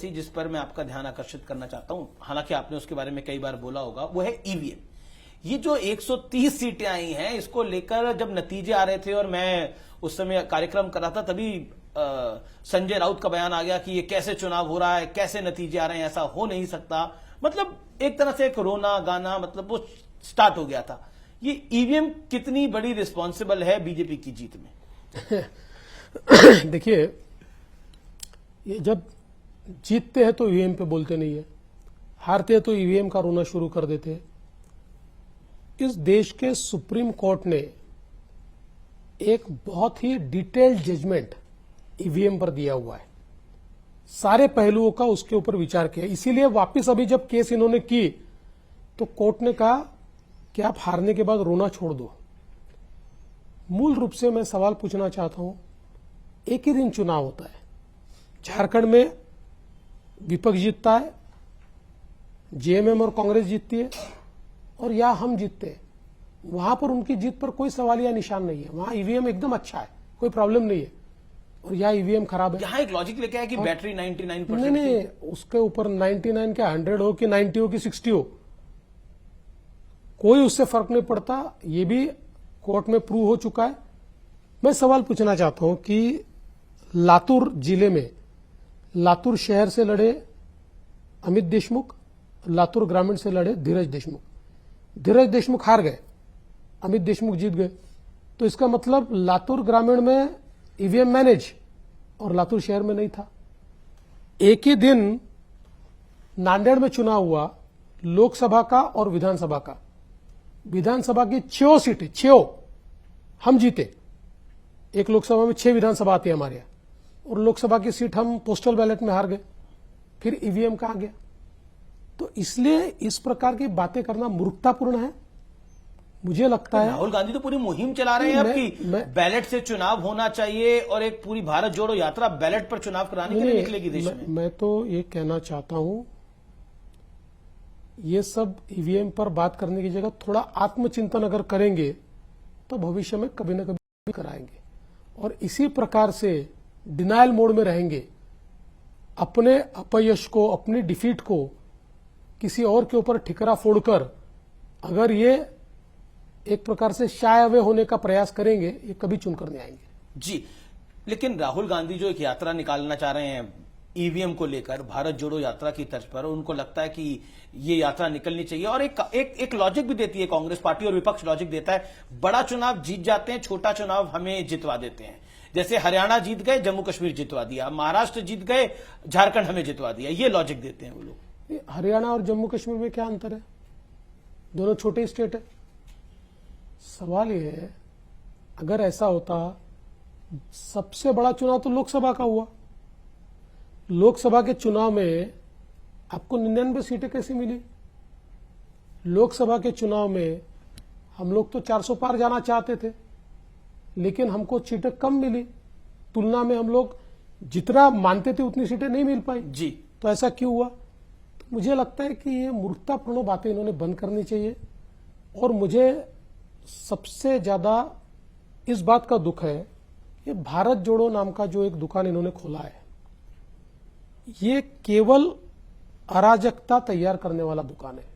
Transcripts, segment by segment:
Controversy जिस पर मैं आपका ध्यान आकर्षित करना चाहता हूं, हालांकि आपने उसके बारे में कई बार बोला होगा, वो है ईवीएम। ये जो 130 सीटें आई हैं, इसको लेकर जब नतीजे आ रहे थे और मैं उस समय कार्यक्रम कर रहा था, तभी संजय राउत का बयान आ गया कि ये कैसे चुनाव हो रहा है, कैसे नतीजे आ रहे हैं, ऐसा हो नहीं सकता। मतलब एक तरह से एक रोना गाना, मतलब वो स्टार्ट हो गया था। ये ईवीएम कितनी बड़ी रिस्पॉन्सिबल है बीजेपी की जीत में? देखिए, ये जब जीतते हैं तो ईवीएम पे बोलते नहीं है, हारते हैं तो ईवीएम का रोना शुरू कर देते हैं। इस देश के सुप्रीम कोर्ट ने एक बहुत ही डिटेल्ड जजमेंट ईवीएम पर दिया हुआ है, सारे पहलुओं का उसके ऊपर विचार किया। इसीलिए वापस अभी जब केस इन्होंने की तो कोर्ट ने कहा कि आप हारने के बाद रोना छोड़ दो। मूल रूप से मैं सवाल पूछना चाहता हूं, एक ही दिन चुनाव होता है, झारखंड में विपक्ष जीतता है, जेएमएम और कांग्रेस जीतती है, और या हम जीतते हैं। वहां पर उनकी जीत पर कोई सवाल या निशान नहीं है। वहां ईवीएम एकदम अच्छा है, कोई प्रॉब्लम नहीं है, और यहाँ ईवीएम खराब है। यहाँ एक लॉजिक लेके आया कि बैटरी 99% नहीं, उसके ऊपर 99 क्या 100 हो कि 90 हो कि 60 हो, कोई उससे फर्क नहीं पड़ता। ये भी कोर्ट में प्रूव हो चुका है। मैं सवाल पूछना चाहता हूं कि लातूर जिले में, लातूर शहर से लड़े अमित देशमुख, लातूर ग्रामीण से लड़े धीरज देशमुख। धीरज देशमुख हार गए, अमित देशमुख जीत गए। तो इसका मतलब लातूर ग्रामीण में ईवीएम मैनेज और लातूर शहर में नहीं था। एक ही दिन नांदेड़ में चुनाव हुआ, लोकसभा का और विधानसभा का। विधानसभा की 6 सीटें, 6 हम जीते। एक लोकसभा में 6 विधानसभा आती है हमारे यहाँ, और लोकसभा की सीट हम पोस्टल बैलेट में हार गए। फिर ईवीएम कहां गया? तो इसलिए इस प्रकार की बातें करना मूर्खतापूर्ण है, मुझे लगता है। राहुल गांधी तो पूरी मुहिम चला रहे हैं अब कि बैलेट से चुनाव होना चाहिए, और एक पूरी भारत जोड़ो यात्रा बैलेट पर चुनाव कराने के लिए निकलेगी देश में। मैं तो ये कहना चाहता हूं, ये सब ईवीएम पर बात करने की जगह थोड़ा आत्मचिंतन अगर करेंगे तो भविष्य में कभी न कभी कराएंगे। और इसी प्रकार से डिनायल मोड में रहेंगे, अपने अपयश को, अपनी डिफीट को किसी और के ऊपर ठिकरा फोड़कर अगर ये एक प्रकार से शाय अवे होने का प्रयास करेंगे, ये कभी चुनकर नहीं आएंगे। जी, लेकिन राहुल गांधी जो एक यात्रा निकालना चाह रहे हैं ईवीएम को लेकर, भारत जोड़ो यात्रा की तर्ज पर, उनको लगता है कि ये यात्रा निकलनी चाहिए। और एक लॉजिक भी देती है कांग्रेस पार्टी, और विपक्ष लॉजिक देता है, बड़ा चुनाव जीत जाते हैं, छोटा चुनाव हमें जितवा देते हैं। जैसे हरियाणा जीत गए, जम्मू कश्मीर जितवा दिया, महाराष्ट्र जीत गए, झारखंड हमें जितवा दिया, ये लॉजिक देते हैं वो लोग। हरियाणा और जम्मू कश्मीर में क्या अंतर है? दोनों छोटे स्टेट है। सवाल यह है, अगर ऐसा होता, सबसे बड़ा चुनाव तो लोकसभा का हुआ। लोकसभा के चुनाव में आपको 99 सीटें कैसे मिली? लोकसभा के चुनाव में हम लोग तो 400 पार जाना चाहते थे, लेकिन हमको सीटें कम मिली। तुलना में हम लोग जितना मानते थे उतनी सीटें नहीं मिल पाई जी। तो ऐसा क्यों हुआ? तो मुझे लगता है कि ये मूर्खतापूर्ण बातें इन्होंने बंद करनी चाहिए। और मुझे सबसे ज्यादा इस बात का दुख है, ये भारत जोड़ो नाम का जो एक दुकान इन्होंने खोला है, ये केवल अराजकता तैयार करने वाला दुकान है।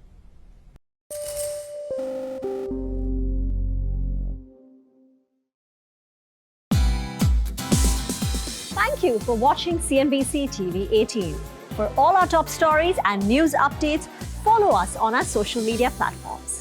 Thank you for watching CNBC TV 18. For all our top stories and news updates, follow us on our social media platforms.